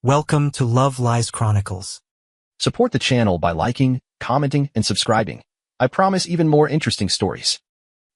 Welcome to Love Lies Chronicles. Support the channel by liking, commenting, and subscribing. I promise even more interesting stories.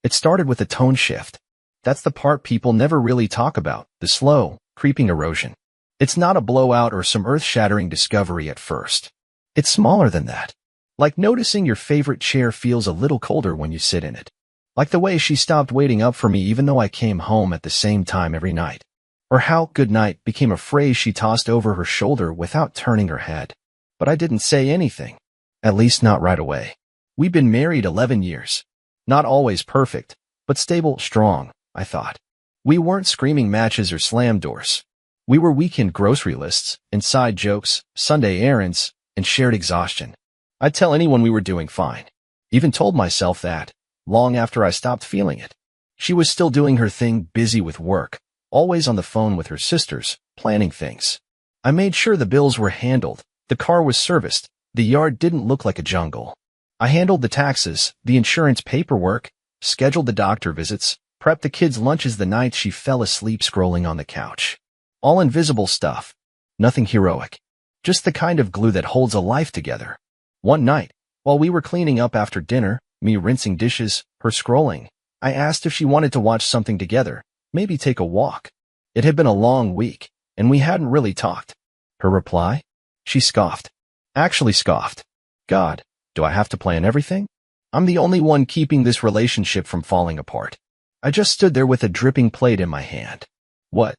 It started with a tone shift. That's the part people never really talk about, the slow, creeping erosion. It's not a blowout or some earth-shattering discovery at first. It's smaller than that. Like noticing your favorite chair feels a little colder when you sit in it. Like the way she stopped waiting up for me even though I came home at the same time every night. Or how good night became a phrase she tossed over her shoulder without turning her head. But I didn't say anything. At least not right away. We'd been married 11 years. Not always perfect, but stable, strong, I thought. We weren't screaming matches or slam doors. We were weekend grocery lists, inside jokes, Sunday errands, and shared exhaustion. I'd tell anyone we were doing fine. Even told myself that, long after I stopped feeling it. She was still doing her thing, busy with work. Always on the phone with her sisters, planning things. I made sure the bills were handled, the car was serviced, the yard didn't look like a jungle. I handled the taxes, the insurance paperwork, scheduled the doctor visits, prepped the kids' lunches the night she fell asleep scrolling on the couch. All invisible stuff. Nothing heroic. Just the kind of glue that holds a life together. One night, while we were cleaning up after dinner, me rinsing dishes, her scrolling, I asked if she wanted to watch something together. Maybe take a walk. It had been a long week, and we hadn't really talked. Her reply? She scoffed. Actually scoffed. God, do I have to plan everything? I'm the only one keeping this relationship from falling apart. I just stood there with a dripping plate in my hand. What?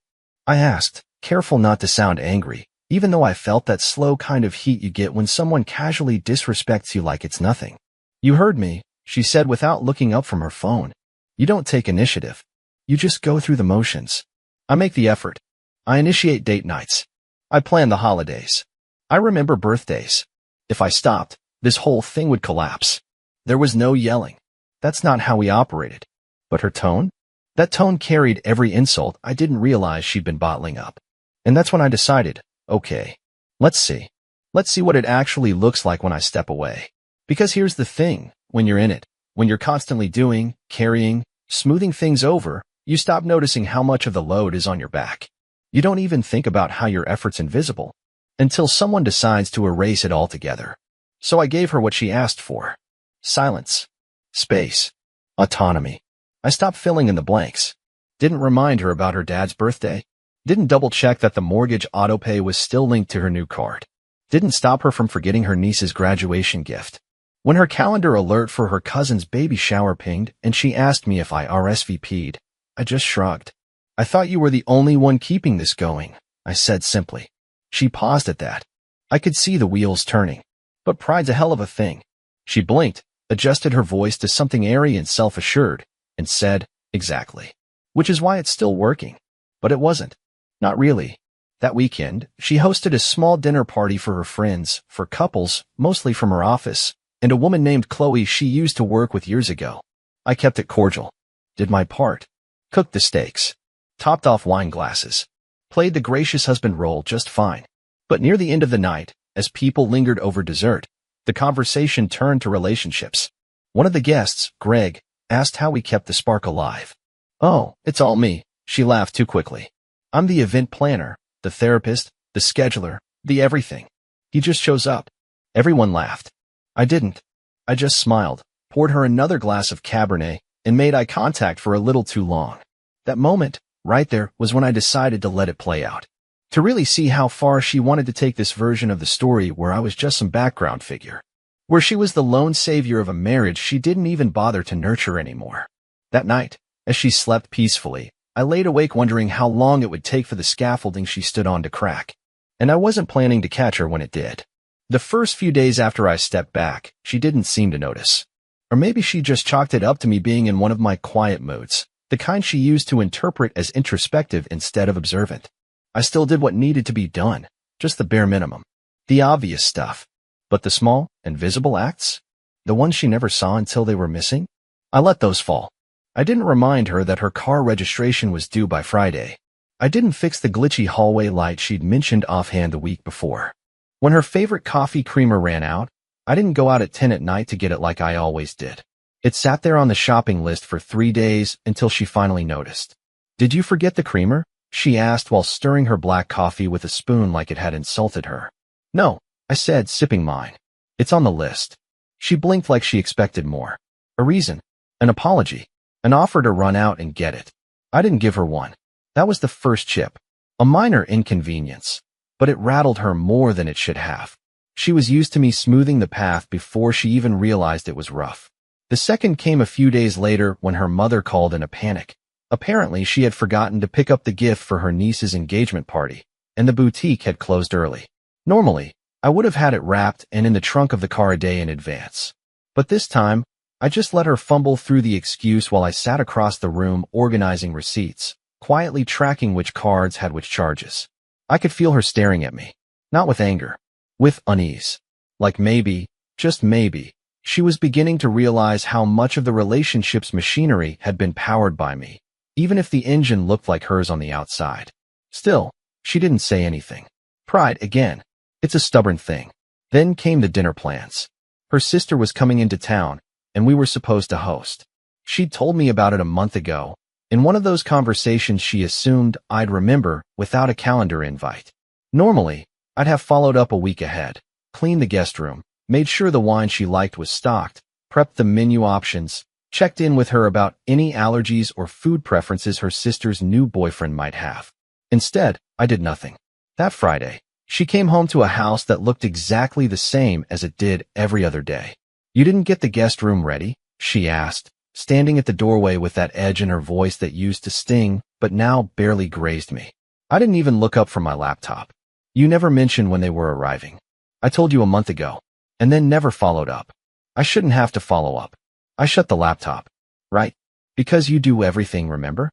I asked, careful not to sound angry, even though I felt that slow kind of heat you get when someone casually disrespects you like it's nothing. You heard me, she said without looking up from her phone. You don't take initiative. You just go through the motions. I make the effort. I initiate date nights. I plan the holidays. I remember birthdays. If I stopped, this whole thing would collapse. There was no yelling. That's not how we operated. But her tone? That tone carried every insult I didn't realize she'd been bottling up. And that's when I decided, okay, let's see. Let's see what it actually looks like when I step away. Because here's the thing, when you're in it, when you're constantly doing, carrying, smoothing things over, you stop noticing how much of the load is on your back. You don't even think about how your effort's invisible until someone decides to erase it altogether. So I gave her what she asked for. Silence. Space. Autonomy. I stopped filling in the blanks. Didn't remind her about her dad's birthday. Didn't double-check that the mortgage autopay was still linked to her new card. Didn't stop her from forgetting her niece's graduation gift. When her calendar alert for her cousin's baby shower pinged and she asked me if I RSVP'd, I just shrugged. I thought you were the only one keeping this going, I said simply. She paused at that. I could see the wheels turning. But pride's a hell of a thing. She blinked, adjusted her voice to something airy and self-assured, and said, exactly. Which is why it's still working. But it wasn't. Not really. That weekend, she hosted a small dinner party for her friends, for couples, mostly from her office, and a woman named Chloe she used to work with years ago. I kept it cordial. Did my part. Cooked the steaks. Topped off wine glasses. Played the gracious husband role just fine. But near the end of the night, as people lingered over dessert, the conversation turned to relationships. One of the guests, Greg, asked how we kept the spark alive. Oh, it's all me, she laughed too quickly. I'm the event planner, the therapist, the scheduler, the everything. He just shows up. Everyone laughed. I didn't. I just smiled, poured her another glass of Cabernet, and made eye contact for a little too long. That moment, right there, was when I decided to let it play out. To really see how far she wanted to take this version of the story where I was just some background figure. Where she was the lone savior of a marriage she didn't even bother to nurture anymore. That night, as she slept peacefully, I laid awake wondering how long it would take for the scaffolding she stood on to crack. And I wasn't planning to catch her when it did. The first few days after I stepped back, she didn't seem to notice. Or maybe she just chalked it up to me being in one of my quiet moods, the kind she used to interpret as introspective instead of observant. I still did what needed to be done, just the bare minimum. The obvious stuff. But the small, invisible acts? The ones she never saw until they were missing? I let those fall. I didn't remind her that her car registration was due by Friday. I didn't fix the glitchy hallway light she'd mentioned offhand the week before. When her favorite coffee creamer ran out, I didn't go out at 10 at night to get it like I always did. It sat there on the shopping list for 3 days until she finally noticed. Did you forget the creamer? she asked while stirring her black coffee with a spoon like it had insulted her. No, I said, sipping mine. It's on the list. She blinked like she expected more. A reason, an apology, an offer to run out and get it. I didn't give her one. That was the first chip. A minor inconvenience, but it rattled her more than it should have. She was used to me smoothing the path before she even realized it was rough. The second came a few days later when her mother called in a panic. Apparently, she had forgotten to pick up the gift for her niece's engagement party, and the boutique had closed early. Normally, I would have had it wrapped and in the trunk of the car a day in advance. But this time, I just let her fumble through the excuse while I sat across the room organizing receipts, quietly tracking which cards had which charges. I could feel her staring at me, not with anger, with unease. Like maybe, just maybe, she was beginning to realize how much of the relationship's machinery had been powered by me, even if the engine looked like hers on the outside. Still, she didn't say anything. Pride again. It's a stubborn thing. Then came the dinner plans. Her sister was coming into town, and we were supposed to host. She'd told me about it a month ago. In one of those conversations she assumed I'd remember without a calendar invite. Normally, I'd have followed up a week ahead, cleaned the guest room, made sure the wine she liked was stocked, prepped the menu options, checked in with her about any allergies or food preferences her sister's new boyfriend might have. Instead, I did nothing. That Friday, she came home to a house that looked exactly the same as it did every other day. "You didn't get the guest room ready?" she asked, standing at the doorway with that edge in her voice that used to sting, but now barely grazed me. I didn't even look up from my laptop. "You never mentioned when they were arriving. I told you a month ago, and then never followed up. I shouldn't have to follow up." I shut the laptop. "Right. Because you do everything, remember?"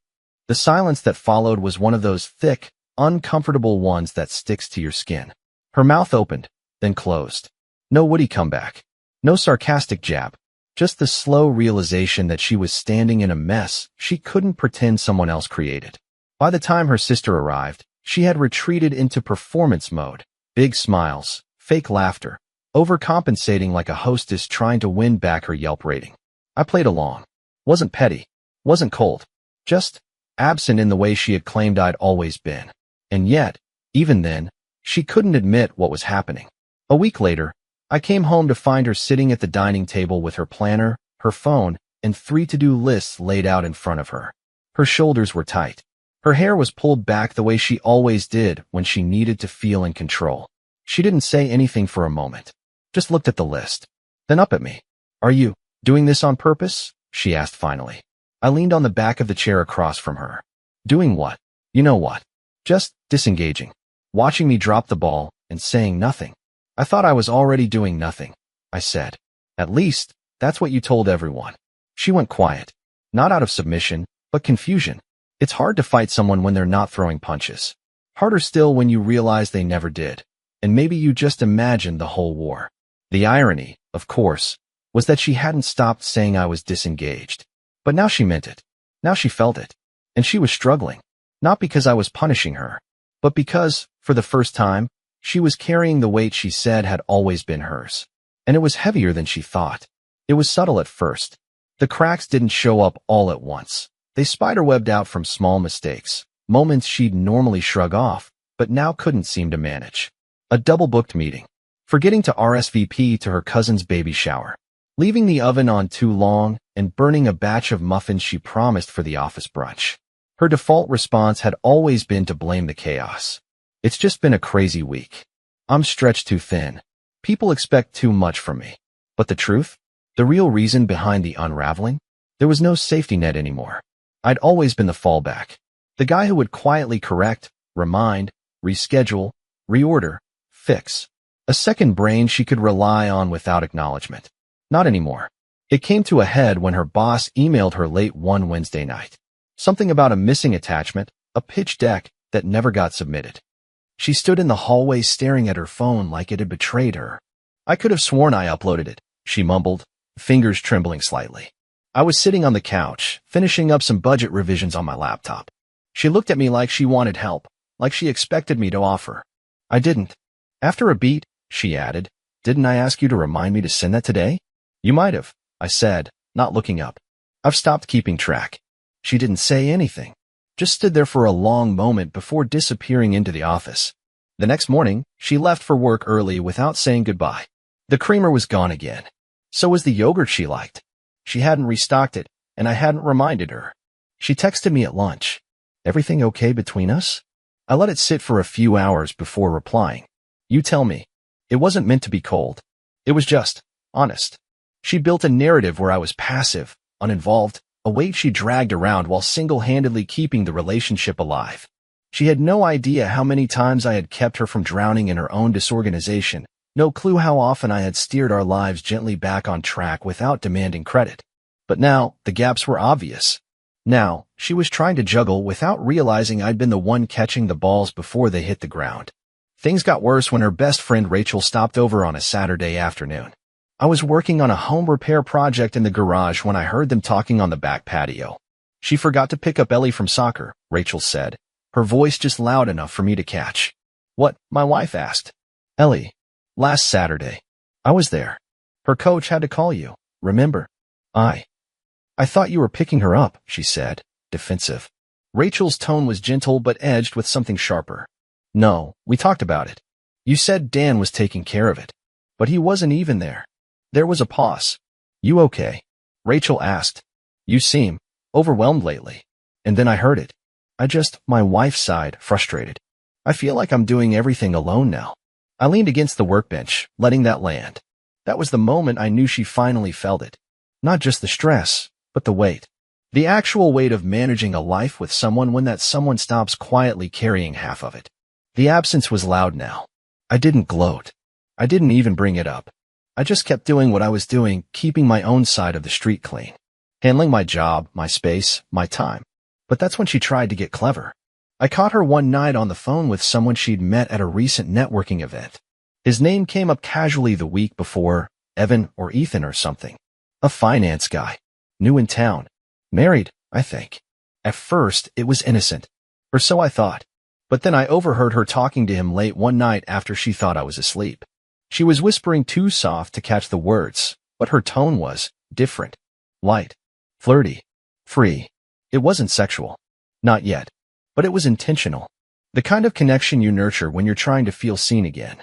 The silence that followed was one of those thick, uncomfortable ones that sticks to your skin. Her mouth opened, then closed. No witty comeback. No sarcastic jab. Just the slow realization that she was standing in a mess she couldn't pretend someone else created. By the time her sister arrived, she had retreated into performance mode. Big smiles, fake laughter, overcompensating like a hostess trying to win back her Yelp rating. I played along. Wasn't petty. Wasn't cold. Just absent in the way she had claimed I'd always been. And yet, even then, she couldn't admit what was happening. A week later, I came home to find her sitting at the dining table with her planner, her phone, and 3 to-do lists laid out in front of her. Her shoulders were tight. Her hair was pulled back the way she always did when she needed to feel in control. She didn't say anything for a moment. Just looked at the list. Then up at me. "Are you doing this on purpose?" she asked finally. I leaned on the back of the chair across from her. "Doing what?" "You know what. Just disengaging. Watching me drop the ball and saying nothing." "I thought I was already doing nothing," I said. "At least, that's what you told everyone." She went quiet. Not out of submission, but confusion. It's hard to fight someone when they're not throwing punches. Harder still when you realize they never did. And maybe you just imagined the whole war. The irony, of course, was that she hadn't stopped saying I was disengaged. But now she meant it. Now she felt it. And she was struggling. Not because I was punishing her, but because, for the first time, she was carrying the weight she said had always been hers. And it was heavier than she thought. It was subtle at first. The cracks didn't show up all at once. They spiderwebbed out from small mistakes, moments she'd normally shrug off, but now couldn't seem to manage. A double-booked meeting. Forgetting to RSVP to her cousin's baby shower. Leaving the oven on too long and burning a batch of muffins she promised for the office brunch. Her default response had always been to blame the chaos. "It's just been a crazy week. I'm stretched too thin. People expect too much from me." But the truth? The real reason behind the unraveling? There was no safety net anymore. I'd always been the fallback. The guy who would quietly correct, remind, reschedule, reorder, fix. A second brain she could rely on without acknowledgement. Not anymore. It came to a head when her boss emailed her late one Wednesday night. Something about a missing attachment, a pitch deck that never got submitted. She stood in the hallway staring at her phone like it had betrayed her. "I could have sworn I uploaded it," she mumbled, fingers trembling slightly. I was sitting on the couch, finishing up some budget revisions on my laptop. She looked at me like she wanted help, like she expected me to offer. I didn't. After a beat, she added, "Didn't I ask you to remind me to send that today?" "You might have," I said, not looking up. "I've stopped keeping track." She didn't say anything. just stood there for a long moment before disappearing into the office. The next morning, she left for work early without saying goodbye. The creamer was gone again. So was the yogurt she liked. She hadn't restocked it, and I hadn't reminded her. She texted me at lunch. "Everything okay between us?" I let it sit for a few hours before replying. "You tell me." It wasn't meant to be cold. It was just honest. She built a narrative where I was passive, uninvolved, a weight she dragged around while single-handedly keeping the relationship alive. She had no idea how many times I had kept her from drowning in her own disorganization, no clue how often I had steered our lives gently back on track without demanding credit. But now, the gaps were obvious. Now, she was trying to juggle without realizing I'd been the one catching the balls before they hit the ground. Things got worse when her best friend Rachel stopped over on a Saturday afternoon. I was working on a home repair project in the garage when I heard them talking on the back patio. "She forgot to pick up Ellie from soccer," Rachel said, her voice just loud enough for me to catch. "What?" my wife asked. "Ellie. Last Saturday. I was there. Her coach had to call you, remember?" I thought you were picking her up," she said, defensive. Rachel's tone was gentle but edged with something sharper. "No, we talked about it. You said Dan was taking care of it. But he wasn't even there." There was a pause. "You okay?" Rachel asked. "You seem overwhelmed lately." And then I heard it. My wife sighed, frustrated. "I feel like I'm doing everything alone now." I leaned against the workbench, letting that land. That was the moment I knew she finally felt it. Not just the stress, but the weight. The actual weight of managing a life with someone when that someone stops quietly carrying half of it. The absence was loud now. I didn't gloat. I didn't even bring it up. I just kept doing what I was doing, keeping my own side of the street clean. Handling my job, my space, my time. But that's when she tried to get clever. I caught her one night on the phone with someone she'd met at a recent networking event. His name came up casually the week before, Evan or Ethan or something. A finance guy. New in town. Married, I think. At first, it was innocent. Or so I thought. But then I overheard her talking to him late one night after she thought I was asleep. She was whispering too soft to catch the words, but her tone was different. Light. Flirty. Free. It wasn't sexual. Not yet. But it was intentional. The kind of connection you nurture when you're trying to feel seen again.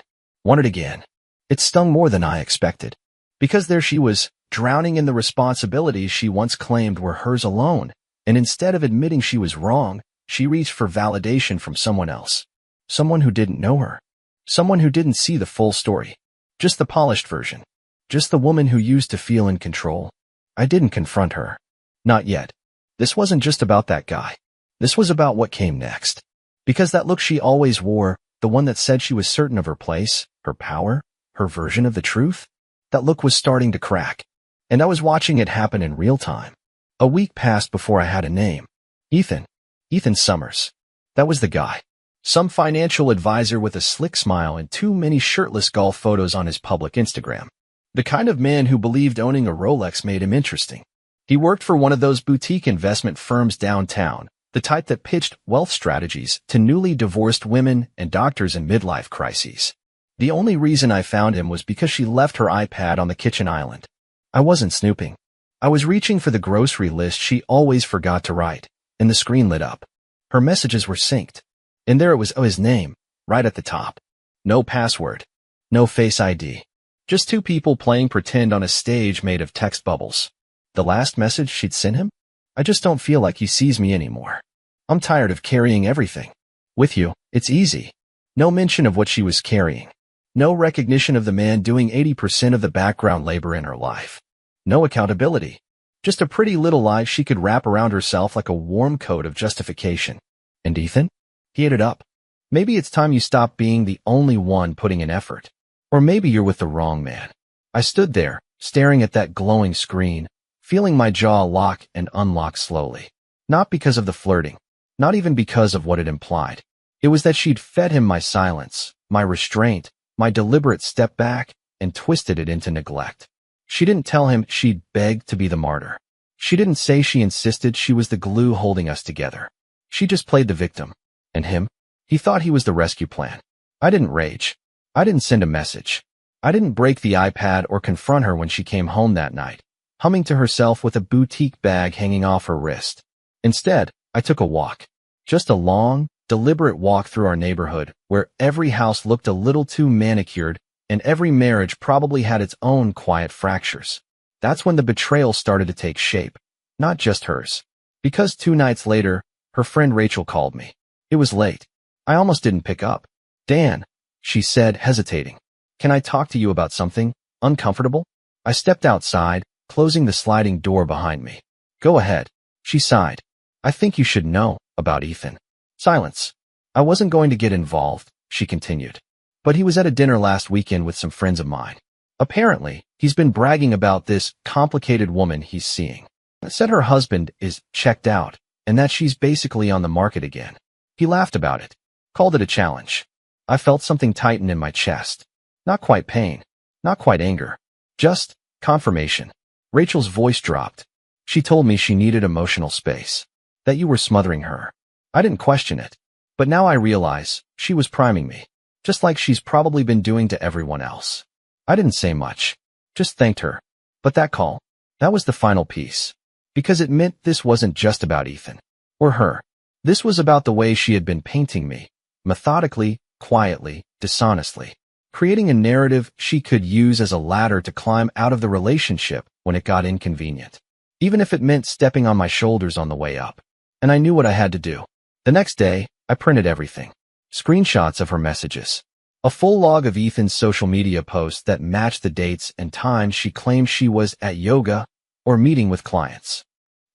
Wanted again. It stung more than I expected. Because there she was, drowning in the responsibilities she once claimed were hers alone, and instead of admitting she was wrong, she reached for validation from someone else. Someone who didn't know her. Someone who didn't see the full story. Just the polished version. Just the woman who used to feel in control. I didn't confront her. Not yet. This wasn't just about that guy. This was about what came next. Because that look she always wore, the one that said she was certain of her place, her power, her version of the truth, that look was starting to crack. And I was watching it happen in real time. A week passed before I had a name. Ethan. Ethan Summers. That was the guy. Some financial advisor with a slick smile and too many shirtless golf photos on his public Instagram. The kind of man who believed owning a Rolex made him interesting. He worked for one of those boutique investment firms downtown, the type that pitched wealth strategies to newly divorced women and doctors in midlife crises. The only reason I found him was because she left her iPad on the kitchen island. I wasn't snooping. I was reaching for the grocery list she always forgot to write, and the screen lit up. Her messages were synced. And there it was, his name, right at the top. No password. No Face ID. Just two people playing pretend on a stage made of text bubbles. The last message she'd sent him? "I just don't feel like he sees me anymore. I'm tired of carrying everything. With you, it's easy." No mention of what she was carrying. No recognition of the man doing 80% of the background labor in her life. No accountability. Just a pretty little lie she could wrap around herself like a warm coat of justification. And Ethan? He ate it up. Maybe it's time you stop being the only one putting in effort. Or maybe you're with the wrong man. I stood there, staring at that glowing screen, feeling my jaw lock and unlock slowly. Not because of the flirting. Not even because of what it implied. It was that she'd fed him my silence, my restraint, my deliberate step back, and twisted it into neglect. She didn't tell him she'd begged to be the martyr. She didn't say she insisted she was the glue holding us together. She just played the victim. And him? He thought he was the rescue plan. I didn't rage. I didn't send a message. I didn't break the iPad or confront her when she came home that night, humming to herself with a boutique bag hanging off her wrist. Instead, I took a walk. Just a long, deliberate walk through our neighborhood where every house looked a little too manicured and every marriage probably had its own quiet fractures. That's when the betrayal started to take shape, not just hers. Because 2 nights later, her friend Rachel called me. It was late. I almost didn't pick up. Dan, she said, hesitating. Can I talk to you about something uncomfortable? I stepped outside, closing the sliding door behind me. Go ahead. She sighed. I think you should know about Ethan. Silence. I wasn't going to get involved, she continued. But he was at a dinner last weekend with some friends of mine. Apparently, he's been bragging about this complicated woman he's seeing. Said her husband is checked out and that she's basically on the market again. He laughed about it, called it a challenge. I felt something tighten in my chest. Not quite pain, not quite anger, just confirmation. Rachel's voice dropped. She told me she needed emotional space, that you were smothering her. I didn't question it, but now I realize she was priming me, just like she's probably been doing to everyone else. I didn't say much, just thanked her. But that call, that was the final piece. Because it meant this wasn't just about Ethan or her. This was about the way she had been painting me, methodically, quietly, dishonestly, creating a narrative she could use as a ladder to climb out of the relationship when it got inconvenient, even if it meant stepping on my shoulders on the way up. And I knew what I had to do. The next day, I printed everything. Screenshots of her messages. A full log of Ethan's social media posts that matched the dates and times she claimed she was at yoga or meeting with clients.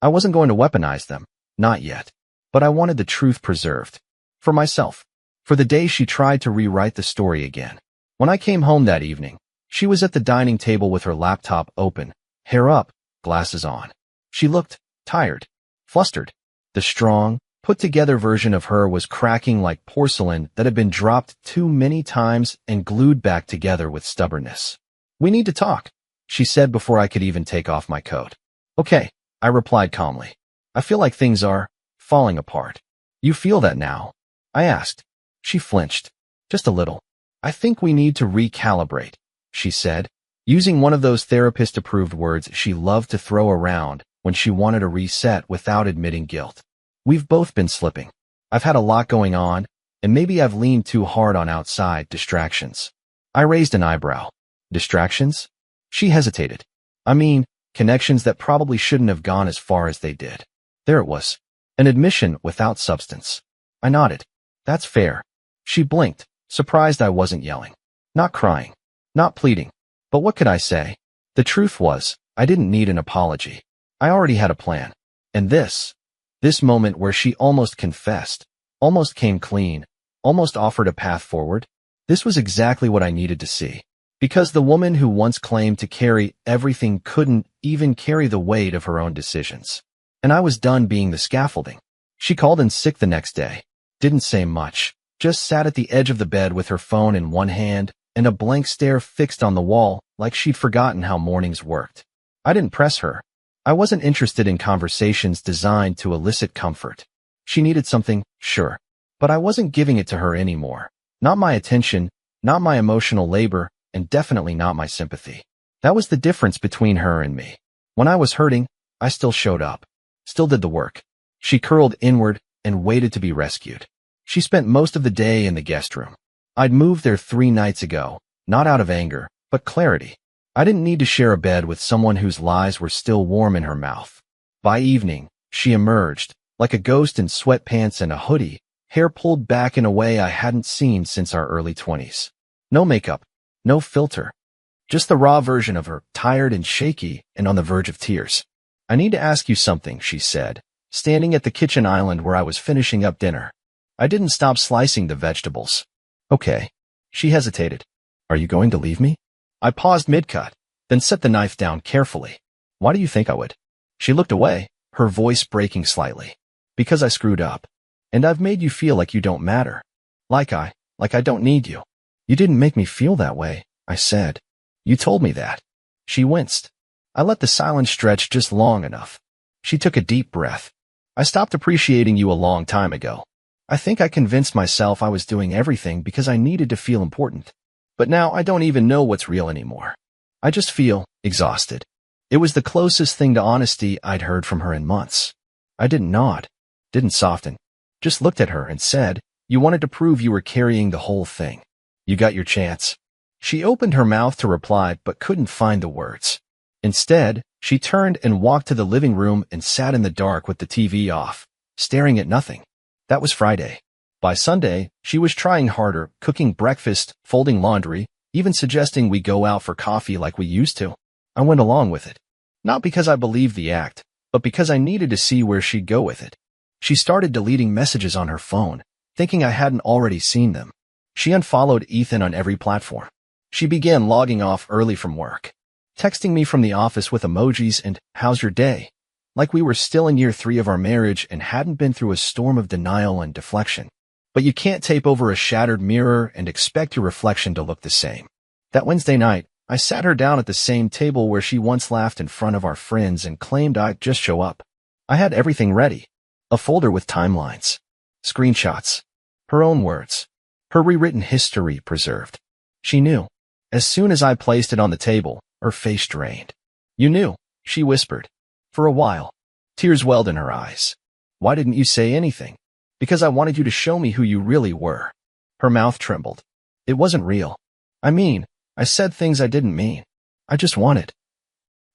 I wasn't going to weaponize them, not yet, but I wanted the truth preserved. For myself. For the day she tried to rewrite the story again. When I came home that evening, she was at the dining table with her laptop open, hair up, glasses on. She looked tired, flustered. The strong, put-together version of her was cracking like porcelain that had been dropped too many times and glued back together with stubbornness. We need to talk, she said before I could even take off my coat. Okay, I replied calmly. I feel like things are falling apart. You feel that now? I asked. She flinched. Just a little. I think we need to recalibrate, she said, using one of those therapist-approved words she loved to throw around when she wanted a reset without admitting guilt. We've both been slipping. I've had a lot going on, and maybe I've leaned too hard on outside distractions. I raised an eyebrow. Distractions? She hesitated. I mean, connections that probably shouldn't have gone as far as they did. There it was. An admission without substance. I nodded. That's fair. She blinked, surprised I wasn't yelling. Not crying. Not pleading. But what could I say? The truth was, I didn't need an apology. I already had a plan. And this moment where she almost confessed, almost came clean, almost offered a path forward, this was exactly what I needed to see. Because the woman who once claimed to carry everything couldn't even carry the weight of her own decisions. And I was done being the scaffolding. She called in sick the next day. Didn't say much. Just sat at the edge of the bed with her phone in one hand and a blank stare fixed on the wall like she'd forgotten how mornings worked. I didn't press her. I wasn't interested in conversations designed to elicit comfort. She needed something, sure. But I wasn't giving it to her anymore. Not my attention, not my emotional labor, and definitely not my sympathy. That was the difference between her and me. When I was hurting, I still showed up. Still did the work. She curled inward and waited to be rescued. She spent most of the day in the guest room. I'd moved there 3 nights ago, not out of anger, but clarity. I didn't need to share a bed with someone whose lies were still warm in her mouth. By evening, she emerged, like a ghost in sweatpants and a hoodie, hair pulled back in a way I hadn't seen since our early 20s. No makeup, no filter. Just the raw version of her, tired and shaky and on the verge of tears. I need to ask you something, she said, standing at the kitchen island where I was finishing up dinner. I didn't stop slicing the vegetables. Okay. She hesitated. Are you going to leave me? I paused mid-cut, then set the knife down carefully. Why do you think I would? She looked away, her voice breaking slightly. Because I screwed up. And I've made you feel like you don't matter. Like I don't need you. You didn't make me feel that way, I said. You told me that. She winced. I let the silence stretch just long enough. She took a deep breath. I stopped appreciating you a long time ago. I think I convinced myself I was doing everything because I needed to feel important. But now I don't even know what's real anymore. I just feel exhausted. It was the closest thing to honesty I'd heard from her in months. I didn't nod, didn't soften, just looked at her and said, "You wanted to prove you were carrying the whole thing. You got your chance." She opened her mouth to reply but couldn't find the words. Instead, she turned and walked to the living room and sat in the dark with the TV off, staring at nothing. That was Friday. By Sunday, she was trying harder, cooking breakfast, folding laundry, even suggesting we go out for coffee like we used to. I went along with it. Not because I believed the act, but because I needed to see where she'd go with it. She started deleting messages on her phone, thinking I hadn't already seen them. She unfollowed Ethan on every platform. She began logging off early from work, texting me from the office with emojis and "how's your day?" like we were still in year 3 of our marriage and hadn't been through a storm of denial and deflection. But you can't tape over a shattered mirror and expect your reflection to look the same. That Wednesday night, I sat her down at the same table where she once laughed in front of our friends and claimed I'd just show up. I had everything ready. A folder with timelines, screenshots, her own words, her rewritten history preserved. She knew. As soon as I placed it on the table, her face drained. "You knew," she whispered. For a while, tears welled in her eyes. "Why didn't you say anything?" "Because I wanted you to show me who you really were." Her mouth trembled. "It wasn't real. I mean, I said things I didn't mean. I just wanted,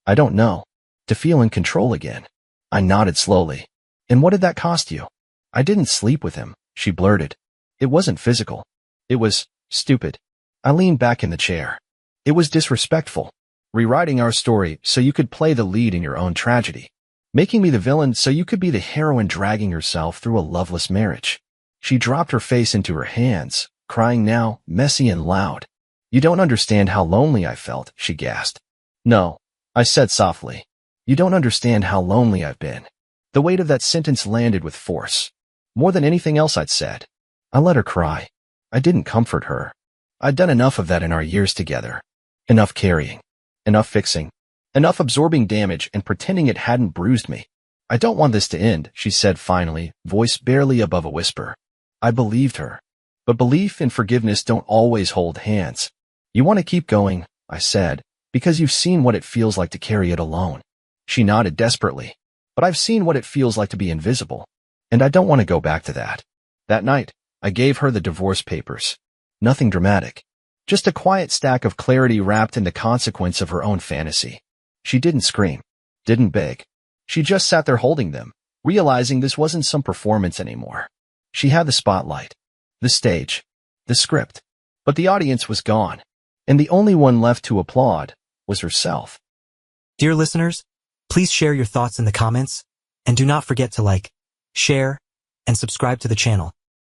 I don't know, to feel in control again." I nodded slowly. "And what did that cost you?" "I didn't sleep with him," she blurted. "It wasn't physical. It was stupid." I leaned back in the chair. "It was disrespectful. Rewriting our story so you could play the lead in your own tragedy. Making me the villain so you could be the heroine dragging yourself through a loveless marriage." She dropped her face into her hands, crying now, messy and loud. "You don't understand how lonely I felt," she gasped. "No," I said softly. "You don't understand how lonely I've been." The weight of that sentence landed with force. More than anything else I'd said. I let her cry. I didn't comfort her. I'd done enough of that in our years together. Enough carrying. Enough fixing. Enough absorbing damage and pretending it hadn't bruised me. "I don't want this to end," she said finally, voice barely above a whisper. I believed her. But belief and forgiveness don't always hold hands. "You want to keep going," I said, "because you've seen what it feels like to carry it alone." She nodded desperately. "But I've seen what it feels like to be invisible. And I don't want to go back to that." That night, I gave her the divorce papers. Nothing dramatic. Just a quiet stack of clarity wrapped in the consequence of her own fantasy. She didn't scream. Didn't beg. She just sat there holding them, realizing this wasn't some performance anymore. She had the spotlight, the stage, the script. But the audience was gone. And the only one left to applaud was herself. Dear listeners, please share your thoughts in the comments, and do not forget to like, share, and subscribe to the channel.